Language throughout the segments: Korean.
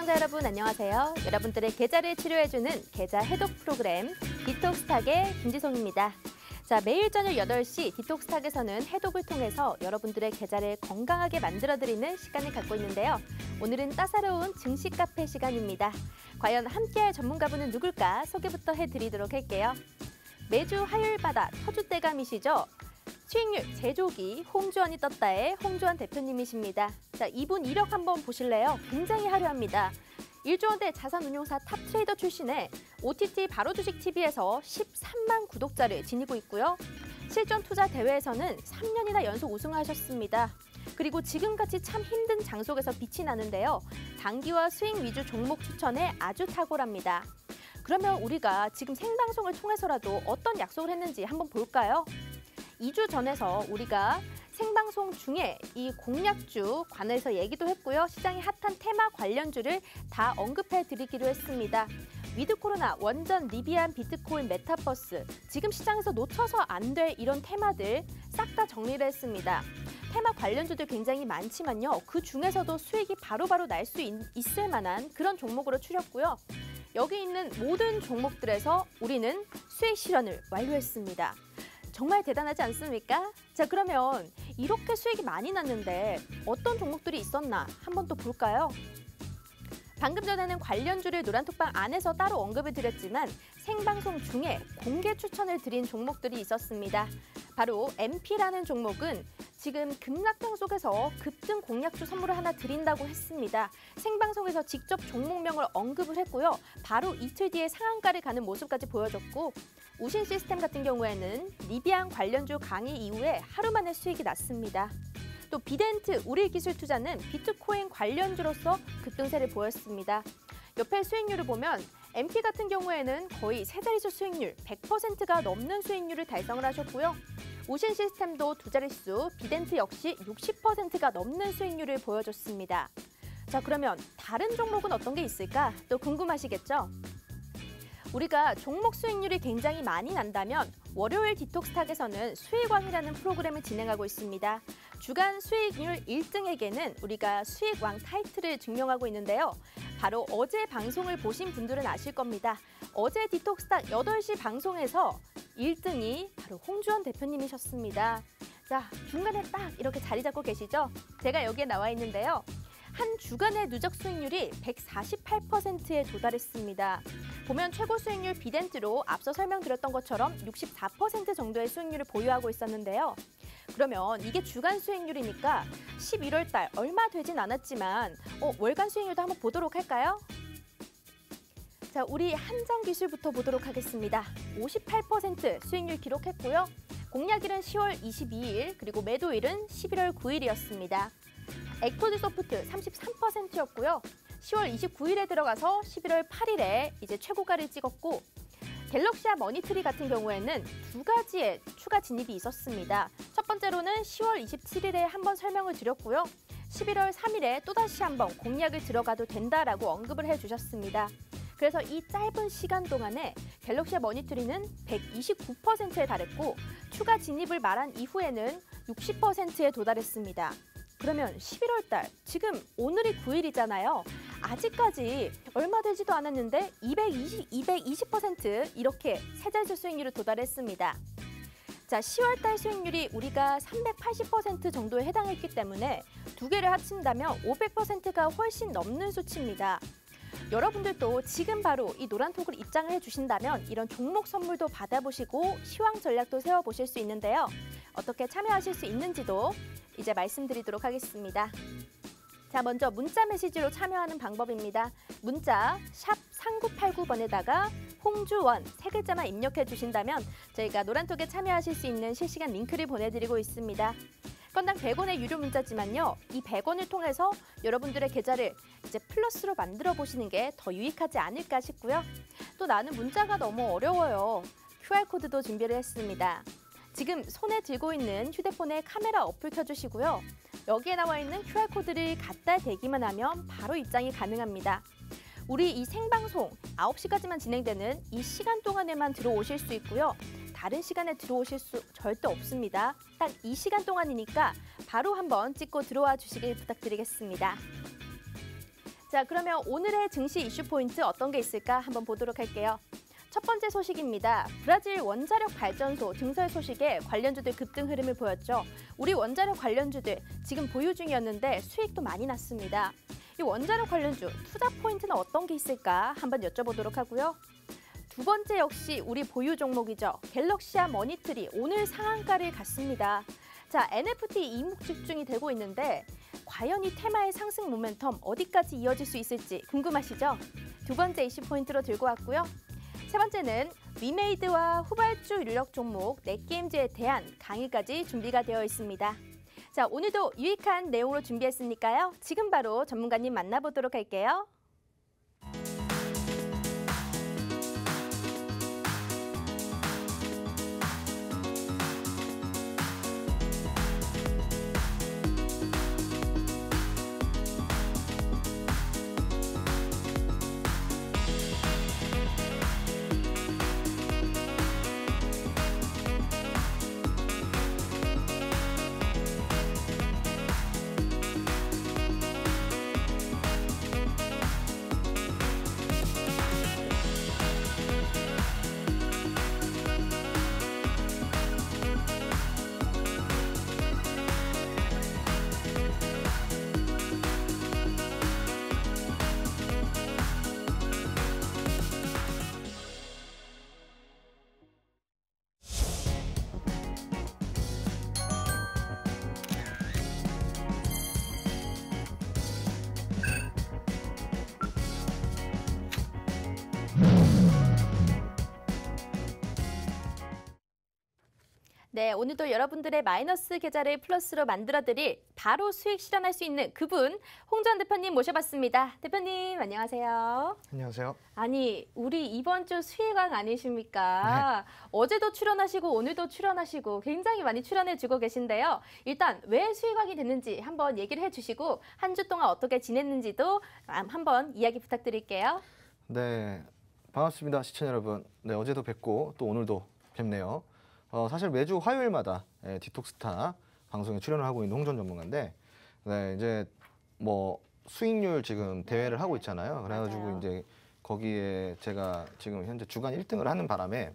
시청자 여러분 안녕하세요. 여러분들의 계좌를 치료해주는 계좌 해독 프로그램 디톡스탁의 김지송입니다. 자, 매일 저녁 8시 디톡스탁에서는 해독을 통해서 여러분들의 계좌를 건강하게 만들어드리는 시간을 갖고 있는데요. 오늘은 따사로운 증시 카페 시간입니다. 과연 함께할 전문가분은 누굴까 소개부터 해드리도록 할게요. 매주 화요일마다 터줏대감이시죠? 수익률 제조기 홍주원이 떴다의 홍주원 대표님이십니다. 자, 이분 이력 한번 보실래요? 굉장히 화려합니다. 1조 원대 자산운용사 탑트레이더 출신의 OTT 바로주식TV에서 13만 구독자를 지니고 있고요. 실전 투자 대회에서는 3년이나 연속 우승하셨습니다. 그리고 지금같이 참 힘든 장속에서 빛이 나는데요. 단기와 수익 위주 종목 추천에 아주 탁월합니다. 그러면 우리가 지금 생방송을 통해서라도 어떤 약속을 했는지 한번 볼까요? 2주 전에서 우리가 생방송 중에 이 공약주 관해서 얘기도 했고요. 시장이 핫한 테마 관련주를 다 언급해 드리기로 했습니다. 위드 코로나, 원전, 리비안, 비트코인, 메타버스, 지금 시장에서 놓쳐서 안 될 이런 테마들 싹 다 정리를 했습니다. 테마 관련주들 굉장히 많지만요. 그 중에서도 수익이 바로바로 날 수 있을 만한 그런 종목으로 추렸고요. 여기 있는 모든 종목들에서 우리는 수익 실현을 완료했습니다. 정말 대단하지 않습니까? 자, 그러면 이렇게 수익이 많이 났는데 어떤 종목들이 있었나 한번 또 볼까요? 방금 전에는 관련주를 노란톡방 안에서 따로 언급을 드렸지만 생방송 중에 공개 추천을 드린 종목들이 있었습니다. 바로 MP라는 종목은 지금 급락장 속에서 급등 공약주 선물을 하나 드린다고 했습니다. 생방송에서 직접 종목명을 언급을 했고요. 바로 이틀 뒤에 상한가를 가는 모습까지 보여줬고, 우신 시스템 같은 경우에는 리비안 관련주 강의 이후에 하루 만에 수익이 났습니다. 또 비덴트 우리기술투자는 비트코인 관련주로서 급등세를 보였습니다. 옆에 수익률을 보면 MP 같은 경우에는 거의 세 자릿수 수익률 100%가 넘는 수익률을 달성을 하셨고요. 우신 시스템도 두 자릿수, 비덴트 역시 60%가 넘는 수익률을 보여줬습니다. 자, 그러면 다른 종목은 어떤 게 있을까? 또 궁금하시겠죠? 우리가 종목 수익률이 굉장히 많이 난다면 월요일 디톡스탁에서는 수익왕이라는 프로그램을 진행하고 있습니다. 주간 수익률 1등에게는 우리가 수익왕 타이틀을 증명하고 있는데요. 바로 어제 방송을 보신 분들은 아실 겁니다. 어제 디톡스탁 8시 방송에서 1등이 바로 홍주원 대표님이셨습니다. 자, 중간에 딱 이렇게 자리 잡고 계시죠? 제가 여기에 나와 있는데요. 한 주간의 누적 수익률이 148%에 도달했습니다. 보면 최고 수익률 비덴트로 앞서 설명드렸던 것처럼 64% 정도의 수익률을 보유하고 있었는데요. 그러면 이게 주간 수익률이니까 11월 달 얼마 되진 않았지만 월간 수익률도 한번 보도록 할까요? 자, 우리 한정 기술부터 보도록 하겠습니다. 58% 수익률 기록했고요. 공약일은 10월 22일, 그리고 매도일은 11월 9일이었습니다. 에코드 소프트 33%였고요. 10월 29일에 들어가서 11월 8일에 이제 최고가를 찍었고, 갤럭시아 머니트리 같은 경우에는 두 가지의 추가 진입이 있었습니다. 첫 번째로는 10월 27일에 한번 설명을 드렸고요. 11월 3일에 또다시 한번 공약을 들어가도 된다라고 언급을 해주셨습니다. 그래서 이 짧은 시간 동안에 갤럭시아 머니트리는 129%에 달했고, 추가 진입을 말한 이후에는 60%에 도달했습니다. 그러면 11월 달, 지금 오늘이 9일이잖아요. 아직까지 얼마 되지도 않았는데 220% 이렇게 세 자릿수 수익률을 도달했습니다. 자, 10월 달 수익률이 우리가 380% 정도에 해당했기 때문에 두 개를 합친다면 500%가 훨씬 넘는 수치입니다. 여러분들도 지금 바로 이 노란톡을 입장을 해주신다면 이런 종목 선물도 받아보시고 시황 전략도 세워보실 수 있는데요. 어떻게 참여하실 수 있는지도 이제 말씀드리도록 하겠습니다. 자, 먼저 문자 메시지로 참여하는 방법입니다. 문자 샵 3989번에다가 홍주원 세 글자만 입력해 주신다면 저희가 노란톡에 참여하실 수 있는 실시간 링크를 보내드리고 있습니다. 건당 100원의 유료 문자지만요. 이 100원을 통해서 여러분들의 계좌를 이제 플러스로 만들어 보시는 게 더 유익하지 않을까 싶고요. 또 나는 문자가 너무 어려워요. QR코드도 준비를 했습니다. 지금 손에 들고 있는 휴대폰에 카메라 어플 켜주시고요. 여기에 나와 있는 QR코드를 갖다 대기만 하면 바로 입장이 가능합니다. 우리 이 생방송 9시까지만 진행되는 이 시간 동안에만 들어오실 수 있고요. 다른 시간에 들어오실 수 절대 없습니다. 딱 이 시간 동안이니까 바로 한번 찍고 들어와 주시길 부탁드리겠습니다. 자, 그러면 오늘의 증시 이슈 포인트 어떤 게 있을까 한번 보도록 할게요. 첫 번째 소식입니다. 브라질 원자력 발전소 증설 소식에 관련주들 급등 흐름을 보였죠. 우리 원자력 관련주들 지금 보유 중이었는데 수익도 많이 났습니다. 이 원자력 관련주 투자 포인트는 어떤 게 있을까 한번 여쭤보도록 하고요. 두 번째 역시 우리 보유 종목이죠. 갤럭시아 머니트리 오늘 상한가를 갔습니다. 자, NFT 이목 집중이 되고 있는데 과연 이 테마의 상승 모멘텀 어디까지 이어질 수 있을지 궁금하시죠? 두 번째 이슈 포인트로 들고 왔고요. 세 번째는 위메이드와 후발주 인력 종목 넷게임즈에 대한 강의까지 준비가 되어 있습니다. 자, 오늘도 유익한 내용으로 준비했으니까요. 지금 바로 전문가님 만나보도록 할게요. 네, 오늘도 여러분들의 마이너스 계좌를 플러스로 만들어드릴 바로 수익 실현할 수 있는 그분 홍전 대표님 모셔봤습니다. 대표님 안녕하세요. 안녕하세요. 아니, 우리 이번 주 수익왕 아니십니까? 네. 어제도 출연하시고 오늘도 출연하시고 굉장히 많이 출연해주고 계신데요. 일단 왜 수익왕이 됐는지 한번 얘기를 해주시고 한 주 동안 어떻게 지냈는지도 한번 이야기 부탁드릴게요. 네, 반갑습니다. 시청자 여러분. 네, 어제도 뵙고 또 오늘도 뵙네요. 사실 매주 화요일마다 디톡스타 방송에 출연을 하고 있는 홍전 전문가인데, 네, 이제 뭐 수익률 지금 대회를 하고 있잖아요. 그래가지고 맞아요. 이제 거기에 제가 지금 현재 주간 1등을 하는 바람에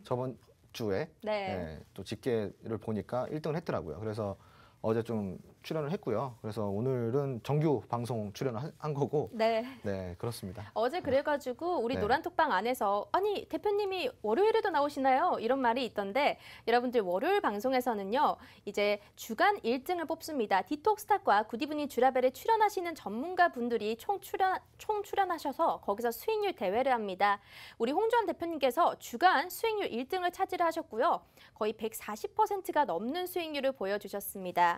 저번 주에 네. 또 집계를 보니까 1등을 했더라고요. 그래서 어제 좀 출연을 했고요. 그래서 오늘은 정규 방송 출연을 한 거고, 네. 네, 그렇습니다. 어제 그래가지고 우리 네. 노란톡방 안에서 아니 대표님이 월요일에도 나오시나요? 이런 말이 있던데 여러분들 월요일 방송에서는요 이제 주간 1등을 뽑습니다. 디톡스탁과 굿이브닝 주라벨에 출연하시는 전문가분들이 총 출연하셔서 거기서 수익률 대회를 합니다. 우리 홍주환 대표님께서 주간 수익률 1등을 차지를 하셨고요. 거의 140%가 넘는 수익률을 보여주셨습니다.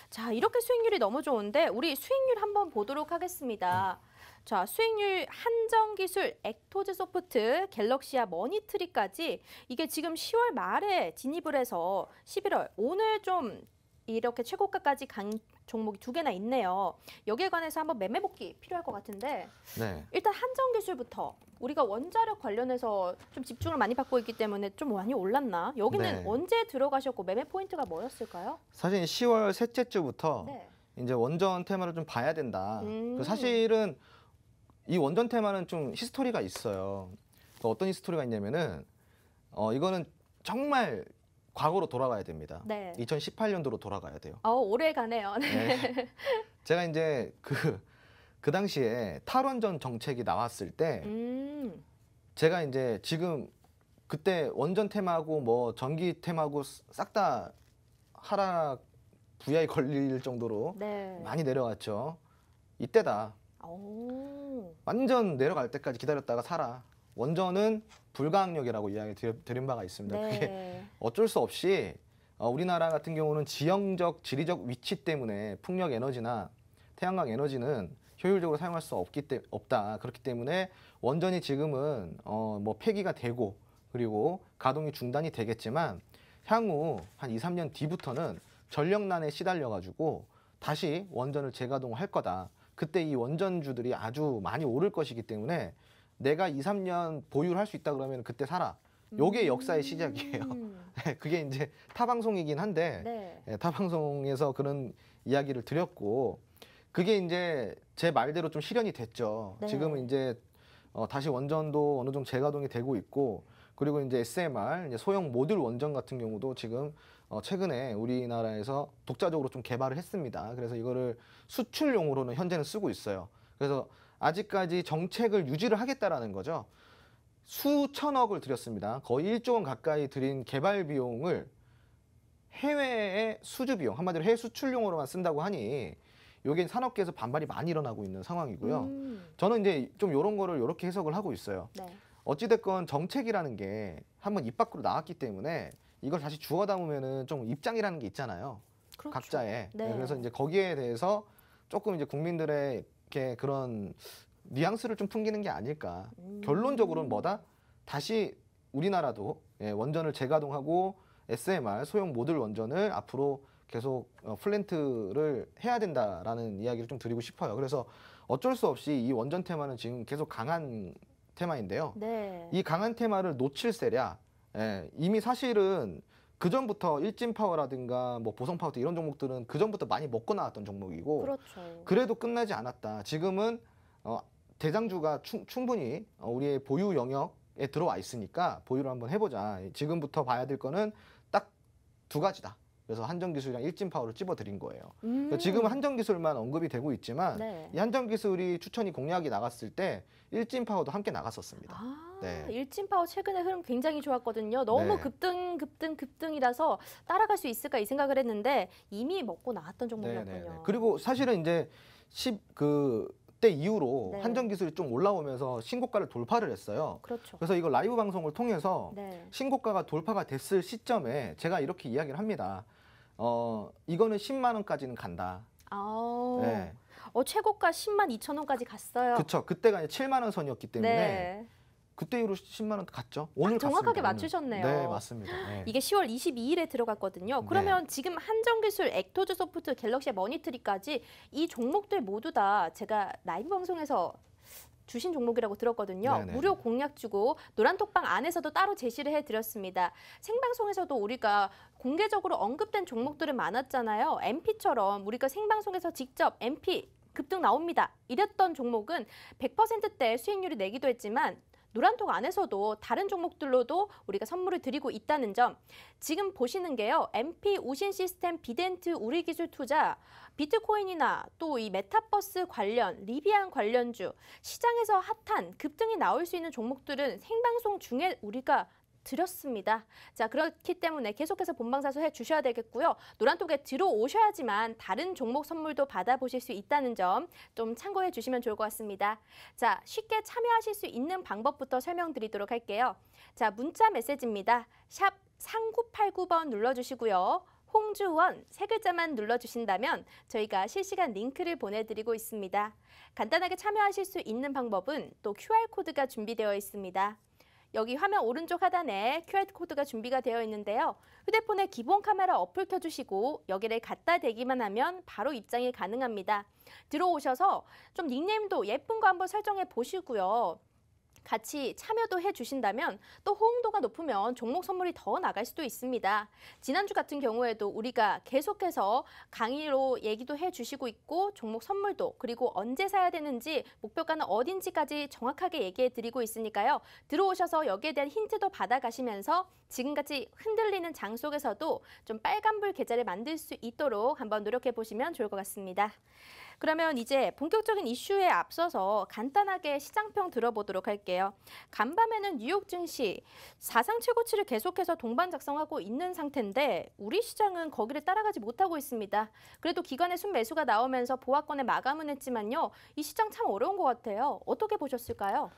자, 이렇게 수익률이 너무 좋은데 우리 수익률 한번 보도록 하겠습니다. 자, 수익률 한정기술, 액토즈 소프트, 갤럭시아 머니트리까지 이게 지금 10월 말에 진입을 해서 11월 오늘 좀 이렇게 최고가까지 간 종목이 2개나 있네요. 여기에 관해서 한번 매매 복귀 필요할 것 같은데 네. 일단 한정기술부터 우리가 원자력 관련해서 좀 집중을 많이 받고 있기 때문에 좀 많이 올랐나? 여기는 네. 언제 들어가셨고 매매 포인트가 뭐였을까요? 사실 10월 셋째 주부터 네. 이제 원전 테마를 좀 봐야 된다. 사실은 이 원전 테마는 좀 히스토리가 있어요. 어떤 히스토리가 있냐면은 이거는 정말 과거로 돌아가야 됩니다. 네. 2018년도로 돌아가야 돼요. 오래 가네요. 네. 제가 이제 그 당시에 탈원전 정책이 나왔을 때 제가 이제 지금 그때 원전 테마고 뭐 전기 테마고 싹 다 하락 부야에 걸릴 정도로 네. 많이 내려왔죠. 이때다. 완전 내려갈 때까지 기다렸다가 사라. 원전은 불가항력이라고 이야기 드린 바가 있습니다. 네. 그게 어쩔 수 없이 우리나라 같은 경우는 지형적, 지리적 위치 때문에 풍력 에너지나 태양광 에너지는 효율적으로 사용할 수 없다. 그렇기 때문에 원전이 지금은 뭐 폐기가 되고 그리고 가동이 중단이 되겠지만 향후 한 2, 3년 뒤부터는 전력난에 시달려가지고 다시 원전을 재가동할 거다. 그때 이 원전주들이 아주 많이 오를 것이기 때문에 내가 2, 3년 보유를 할 수 있다 그러면 그때 사라. 요게 역사의 시작이에요. 그게 이제 타 방송이긴 한데 네. 타 방송에서 그런 이야기를 드렸고 그게 이제 제 말대로 좀 실현이 됐죠. 네. 지금은 이제 다시 원전도 어느 정도 재가동이 되고 있고, 그리고 이제 SMR, 이제 소형 모듈 원전 같은 경우도 지금 최근에 우리나라에서 독자적으로 좀 개발을 했습니다. 그래서 이거를 수출용으로는 현재는 쓰고 있어요. 그래서 아직까지 정책을 유지를 하겠다라는 거죠. 수천억을 들였습니다. 거의 1조 원 가까이 들인 개발 비용을 해외의 수주 비용, 한마디로 해외 수출용으로만 쓴다고 하니 이게 산업계에서 반발이 많이 일어나고 있는 상황이고요. 저는 이제 좀 이런 거를 이렇게 해석을 하고 있어요. 네. 어찌됐건 정책이라는 게 한번 입 밖으로 나왔기 때문에 이걸 다시 주워 담으면은 좀 입장이라는 게 있잖아요. 그렇죠. 각자의. 네. 그래서 이제 거기에 대해서 조금 이제 국민들에게 그런 뉘앙스를 좀 풍기는 게 아닐까. 결론적으로는 뭐다? 다시 우리나라도 원전을 재가동하고 SMR 소형 모듈 원전을 앞으로 계속 플랜트를 해야 된다라는 이야기를 좀 드리고 싶어요. 그래서 어쩔 수 없이 이 원전 테마는 지금 계속 강한 테마인데요. 네. 이 강한 테마를 놓칠세랴. 이미 사실은 그 전부터 일진파워라든가 뭐 보성파워 이런 종목들은 그 전부터 많이 먹고 나왔던 종목이고, 그렇죠. 그래도 끝나지 않았다. 지금은 대장주가 충분히 우리의 보유 영역에 들어와 있으니까 보유를 한번 해보자. 지금부터 봐야 될 거는 딱 두 가지다. 그래서 한전기술이랑 일진파워를 찝어드린 거예요. 그러니까 지금은 한전기술만 언급이 되고 있지만 네. 이 한전기술이 추천이 공략이 나갔을 때 일진파워도 함께 나갔었습니다. 아, 네. 일진파워 최근에 흐름 굉장히 좋았거든요. 너무 네. 급등이라서 따라갈 수 있을까 이 생각을 했는데 이미 먹고 나왔던 종목이었군요. 네네네. 그리고 사실은 이제 그때 이후로 네. 한전기술이 좀 올라오면서 신고가를 돌파를 했어요. 그렇죠. 그래서 이거 라이브 방송을 통해서 네. 신고가가 돌파가 됐을 시점에 제가 이렇게 이야기를 합니다. 이거는 10만 원까지는 간다. 아, 네. 최고가 10만 2천 원까지 갔어요. 그쵸. 그때가 이제 7만 원 선이었기 때문에 네. 그때 이후로 10만 원 갔죠. 오늘 정확하게 갔습니다, 맞추셨네요. 오늘. 네, 맞습니다. 네. 이게 10월 22일에 들어갔거든요. 그러면 지금 한전기술, 액토즈 소프트, 갤럭시 머니트리까지 이 종목들 모두 다 제가 라이브 방송에서 주신 종목이라고 들었거든요. 네네. 무료 공약 주고 노란톡방 안에서도 따로 제시를 해드렸습니다. 생방송에서도 우리가 공개적으로 언급된 종목들은 많았잖아요. MP처럼 우리가 생방송에서 직접 MP 급등 나옵니다. 이랬던 종목은 100%대 수익률이 내기도 했지만 노란톡 안에서도 다른 종목들로도 우리가 선물을 드리고 있다는 점. 지금 보시는 게요. MP 우신 시스템 비덴트 우리기술 투자, 비트코인이나 또 이 메타버스 관련, 리비안 관련주, 시장에서 핫한 급등이 나올 수 있는 종목들은 생방송 중에 우리가 드렸습니다. 자, 그렇기 때문에 계속해서 본방사수 해주셔야 되겠고요. 노란톡에 들어오셔야지만 다른 종목 선물도 받아보실 수 있다는 점 좀 참고해 주시면 좋을 것 같습니다. 자, 쉽게 참여하실 수 있는 방법부터 설명드리도록 할게요. 자, 문자 메시지입니다. 샵 3989번 눌러주시고요. 홍주원 세 글자만 눌러주신다면 저희가 실시간 링크를 보내드리고 있습니다. 간단하게 참여하실 수 있는 방법은 또 QR코드가 준비되어 있습니다. 여기 화면 오른쪽 하단에 QR코드가 준비가 되어 있는데요. 휴대폰에 기본 카메라 어플 켜주시고 여기를 갖다 대기만 하면 바로 입장이 가능합니다. 들어오셔서 좀 닉네임도 예쁜 거 한번 설정해 보시고요. 같이 참여도 해주신다면 또 호응도가 높으면 종목 선물이 더 나갈 수도 있습니다. 지난주 같은 경우에도 우리가 계속해서 강의로 얘기도 해주시고 있고 종목 선물도 그리고 언제 사야 되는지 목표가는 어딘지까지 정확하게 얘기해 드리고 있으니까요. 들어오셔서 여기에 대한 힌트도 받아가시면서 지금같이 흔들리는 장 속에서도 좀 빨간불 계좌를 만들 수 있도록 한번 노력해 보시면 좋을 것 같습니다. 그러면 이제 본격적인 이슈에 앞서서 간단하게 시장평 들어보도록 할게요. 간밤에는 뉴욕 증시 사상 최고치를 계속해서 동반 작성하고 있는 상태인데 우리 시장은 거기를 따라가지 못하고 있습니다. 그래도 기관의 순매수가 나오면서 보합권에 마감은 했지만요. 이 시장 참 어려운 것 같아요. 어떻게 보셨을까요?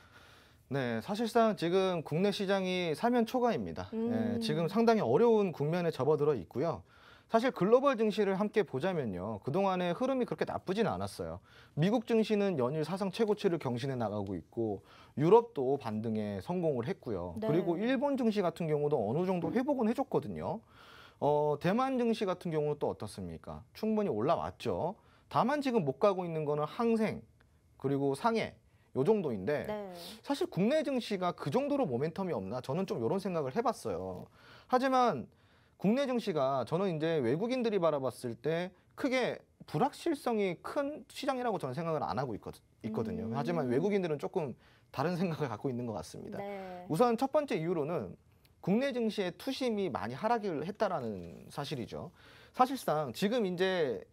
네, 사실상 지금 국내 시장이 사면 초과입니다. 지금 상당히 어려운 국면에 접어들어 있고요. 사실 글로벌 증시를 함께 보자면요. 그동안의 흐름이 그렇게 나쁘지는 않았어요. 미국 증시는 연일 사상 최고치를 경신해 나가고 있고 유럽도 반등에 성공을 했고요. 네. 그리고 일본 증시 같은 경우도 어느 정도 회복은 해줬거든요. 대만 증시 같은 경우는 또 어떻습니까? 충분히 올라왔죠. 다만 지금 못 가고 있는 거는 항생 그리고 상해 요 정도인데 네. 사실 국내 증시가 그 정도로 모멘텀이 없나 저는 좀 이런 생각을 해봤어요. 하지만 국내 증시가 저는 이제 외국인들이 바라봤을 때 크게 불확실성이 큰 시장이라고 저는 생각을 안 하고 있거든요. 하지만 외국인들은 조금 다른 생각을 갖고 있는 것 같습니다. 네. 우선 첫 번째 이유로는 국내 증시의 투심이 많이 하락을 했다라는 사실이죠. 사실상 지금 이제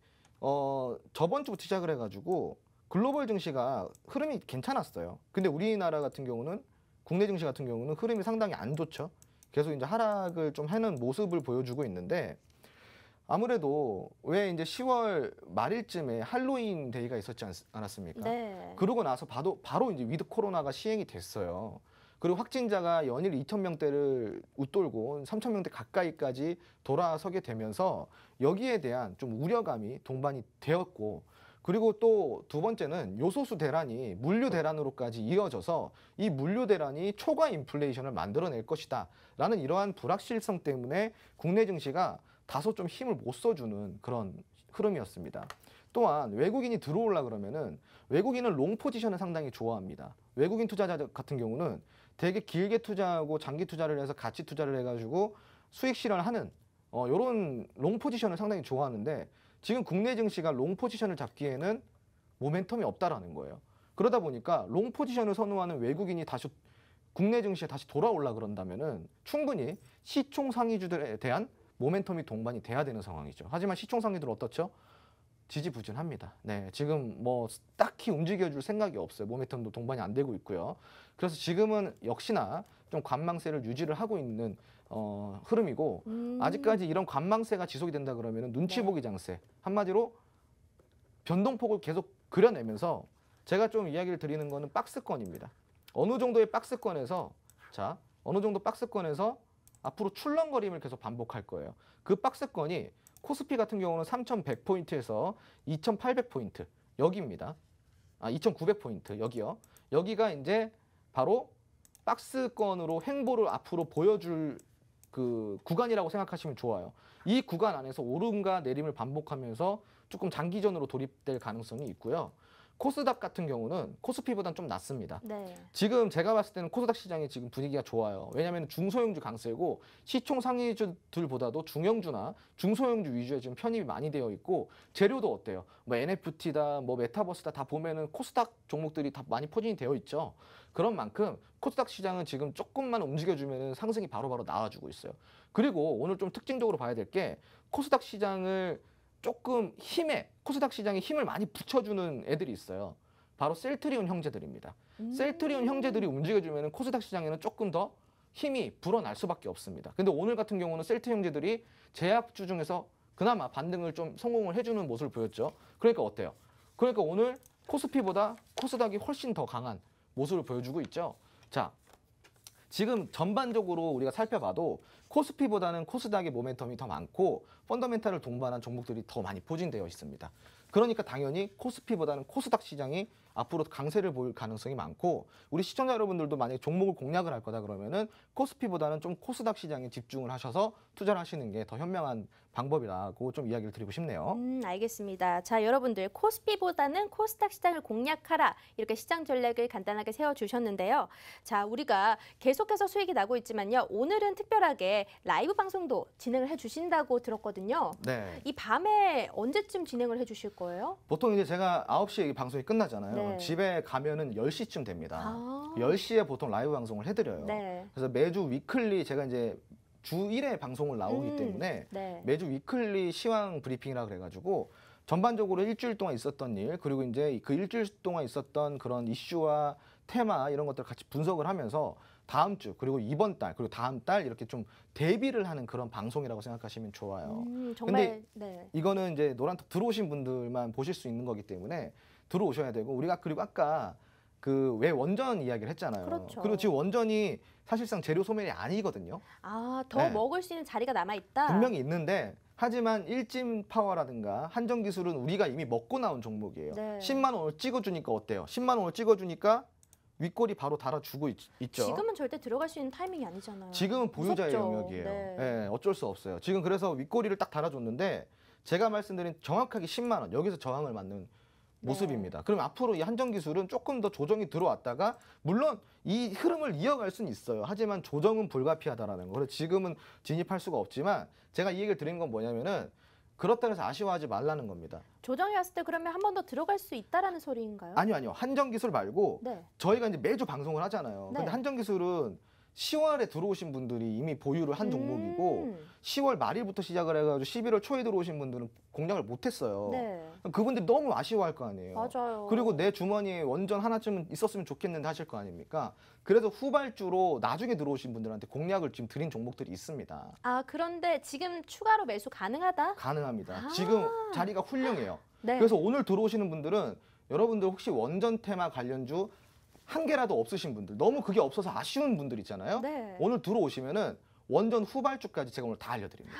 저번 주부터 시작을 해가지고 글로벌 증시가 흐름이 괜찮았어요. 근데 우리나라 같은 경우는 국내 증시 같은 경우는 흐름이 상당히 안 좋죠. 계속 이제 하락을 좀 하는 모습을 보여주고 있는데 아무래도 왜 이제 10월 말일쯤에 할로윈 데이가 있었지 않았습니까? 네. 그러고 나서 바로 이제 위드 코로나가 시행이 됐어요. 그리고 확진자가 연일 2,000명대를 웃돌고 3,000명대 가까이까지 돌아서게 되면서 여기에 대한 좀 우려감이 동반이 되었고, 그리고 또 두 번째는 요소수 대란이 물류 대란으로까지 이어져서 이 물류 대란이 초과 인플레이션을 만들어낼 것이다 라는 이러한 불확실성 때문에 국내 증시가 다소 좀 힘을 못 써주는 그런 흐름이었습니다. 또한 외국인이 들어오려 그러면은 외국인은 롱 포지션을 상당히 좋아합니다. 외국인 투자자 같은 경우는 되게 길게 투자하고 장기 투자를 해서 가치 투자를 해가지고 수익 실현을 하는 이런 롱 포지션을 상당히 좋아하는데, 지금 국내 증시가 롱 포지션을 잡기에는 모멘텀이 없다라는 거예요. 그러다 보니까 롱 포지션을 선호하는 외국인이 다시 국내 증시에 다시 돌아올라 그런다면은 충분히 시총 상위주들에 대한 모멘텀이 동반이 돼야 되는 상황이죠. 하지만 시총 상위들은 어떻죠? 지지부진합니다. 네, 지금 뭐 딱히 움직여줄 생각이 없어요. 모멘텀도 동반이 안 되고 있고요. 그래서 지금은 역시나 좀 관망세를 유지를 하고 있는 흐름이고, 아직까지 이런 관망세가 지속이 된다 그러면 눈치 보기 장세, 한마디로 변동폭을 계속 그려내면서 제가 좀 이야기를 드리는 거는 박스권입니다. 어느 정도의 박스권에서 어느 정도 박스권에서 앞으로 출렁거림을 계속 반복할 거예요. 그 박스권이 코스피 같은 경우는 3,100포인트에서 2,800포인트 여기입니다. 2,900포인트 여기요. 여기가 이제 바로 박스권으로 횡보를 앞으로 보여줄 그 구간이라고 생각하시면 좋아요. 이 구간 안에서 오름과 내림을 반복하면서 조금 장기전으로 돌입될 가능성이 있고요. 코스닥 같은 경우는 코스피보다는 좀 낮습니다. 네. 지금 제가 봤을 때는 코스닥 시장이 지금 분위기가 좋아요. 왜냐하면 중소형주 강세고 시총 상위주들보다도 중형주나 중소형주 위주에 지금 편입이 많이 되어 있고, 재료도 어때요? 뭐 NFT다, 뭐 메타버스다 다 보면은 코스닥 종목들이 다 많이 포진이 되어 있죠. 그런 만큼 코스닥 시장은 지금 조금만 움직여주면은 상승이 바로바로 나와주고 있어요. 그리고 오늘 좀 특징적으로 봐야 될 게 코스닥 시장을 조금 코스닥 시장에 힘을 많이 붙여주는 애들이 있어요. 바로 셀트리온 형제들입니다. 셀트리온 형제들이 움직여주면 코스닥 시장에는 조금 더 힘이 불어날 수밖에 없습니다. 근데 오늘 같은 경우는 셀트 형제들이 제약주 중에서 그나마 반등을 좀 성공을 해주는 모습을 보였죠. 그러니까 어때요? 그러니까 오늘 코스피보다 코스닥이 훨씬 더 강한 모습을 보여주고 있죠. 자, 지금 전반적으로 우리가 살펴봐도 코스피보다는 코스닥의 모멘텀이 더 많고 펀더멘탈을 동반한 종목들이 더 많이 포진되어 있습니다. 그러니까 당연히 코스피보다는 코스닥 시장이 앞으로 강세를 보일 가능성이 많고, 우리 시청자 여러분들도 만약에 종목을 공략을 할 거다 그러면은 코스피보다는 좀 코스닥 시장에 집중을 하셔서 투자를 하시는 게 더 현명한 방법이라고 좀 이야기를 드리고 싶네요. 알겠습니다. 자, 여러분들 코스피보다는 코스닥 시장을 공략하라, 이렇게 시장 전략을 간단하게 세워주셨는데요. 자, 우리가 계속해서 수익이 나고 있지만요. 오늘은 특별하게 라이브 방송도 진행을 해주신다고 들었거든요. 네. 이 밤에 언제쯤 진행을 해주실 거예요? 보통 이제 제가 9시에 방송이 끝나잖아요. 네. 집에 가면은 10시쯤 됩니다. 10시에 보통 라이브 방송을 해드려요. 네. 그래서 매주 위클리 제가 이제 주 1회 방송을 나오기 때문에 네. 매주 위클리 시황 브리핑이라 그래가지고 전반적으로 일주일 동안 있었던 일, 그리고 이제 그 일주일 동안 있었던 그런 이슈와 테마 이런 것들을 같이 분석을 하면서 다음 주, 그리고 이번 달, 그리고 다음 달 이렇게 좀 대비를 하는 그런 방송이라고 생각하시면 좋아요. 정말. 근데 이거는 이제 노란톡 들어오신 분들만 보실 수 있는 거기 때문에 들어오셔야 되고, 우리가 그리고 아까 그 왜 원전 이야기를 했잖아요. 그렇죠. 그리고 지금 원전이 사실상 재료 소멸이 아니거든요. 더 네. 먹을 수 있는 자리가 남아있다? 분명히 있는데, 하지만 일진 파워라든가 한전 기술은 우리가 이미 먹고 나온 종목이에요. 네. 10만 원을 찍어주니까 어때요? 10만 원을 찍어주니까 윗꼬리 바로 달아주고 있죠. 지금은 절대 들어갈 수 있는 타이밍이 아니잖아요. 지금은 보유자의 무섭죠. 영역이에요. 네. 네, 어쩔 수 없어요. 지금 그래서 윗꼬리를 딱 달아줬는데 제가 말씀드린 정확하게 10만 원, 여기서 저항을 맞는 모습입니다. 그럼 앞으로 이 한전 기술은 조금 더 조정이 들어왔다가, 물론 이 흐름을 이어갈 수는 있어요. 하지만 조정은 불가피하다라는 거. 그래서 지금은 진입할 수가 없지만, 제가 이 얘기를 드린 건 뭐냐면은 그렇다고 해서 아쉬워하지 말라는 겁니다. 조정이 왔을 때 그러면 한 번 더 들어갈 수 있다라는 소리인가요? 아니요. 한정기술 말고 네. 저희가 이제 매주 방송을 하잖아요. 네. 근데 한정기술은 10월에 들어오신 분들이 이미 보유를 한 종목이고 10월 말일부터 시작을 해가지고 11월 초에 들어오신 분들은 공략을 못했어요. 네. 그분들이 너무 아쉬워할 거 아니에요. 맞아요. 그리고 내 주머니에 원전 하나쯤은 있었으면 좋겠는데 하실 거 아닙니까? 그래서 후발주로 나중에 들어오신 분들한테 공략을 지금 드린 종목들이 있습니다. 아, 그런데 지금 추가로 매수 가능하다? 가능합니다. 아. 지금 자리가 훌륭해요. 네. 그래서 오늘 들어오시는 분들은 여러분들 혹시 원전 테마 관련주 한 개라도 없으신 분들, 너무 그게 없어서 아쉬운 분들 있잖아요. 네. 오늘 들어오시면은 원전 후발주까지 제가 오늘 다 알려드립니다.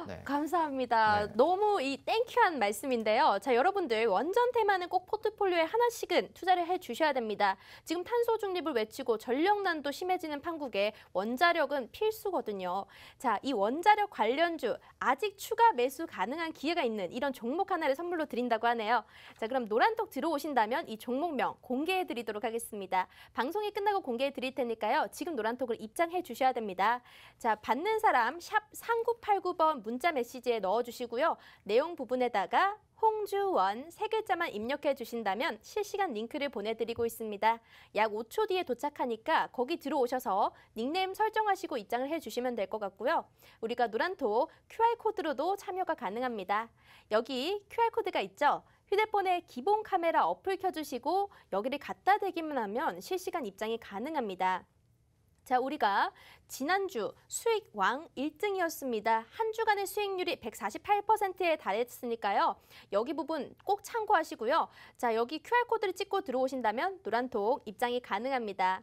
네. 감사합니다. 네. 너무 이 땡큐한 말씀인데요. 자, 여러분들 원전 테마는 꼭 포트폴리오에 하나씩은 투자를 해주셔야 됩니다. 지금 탄소 중립을 외치고 전력난도 심해지는 판국에 원자력은 필수거든요. 자, 이 원자력 관련주 아직 추가 매수 가능한 기회가 있는 이런 종목 하나를 선물로 드린다고 하네요. 자, 그럼 노란톡 들어오신다면 이 종목명 공개해드리도록 하겠습니다. 방송이 끝나고 공개해드릴 테니까요. 지금 노란톡을 입장해 주셔야 됩니다. 자, 받는 사람 샵 3989번 문자 메시지에 넣어주시고요. 내용 부분에다가 홍주원 세 글자만 입력해 주신다면 실시간 링크를 보내드리고 있습니다. 약 5초 뒤에 도착하니까 거기 들어오셔서 닉네임 설정하시고 입장을 해주시면 될 것 같고요. 우리가 노란톡 QR코드로도 참여가 가능합니다. 여기 QR코드가 있죠? 휴대폰에 기본 카메라 어플 켜주시고 여기를 갖다 대기만 하면 실시간 입장이 가능합니다. 자, 우리가 지난주 수익 왕 1등이었습니다. 한 주간의 수익률이 148%에 달했으니까요. 여기 부분 꼭 참고하시고요. 자, 여기 QR코드를 찍고 들어오신다면 노란톡 입장이 가능합니다.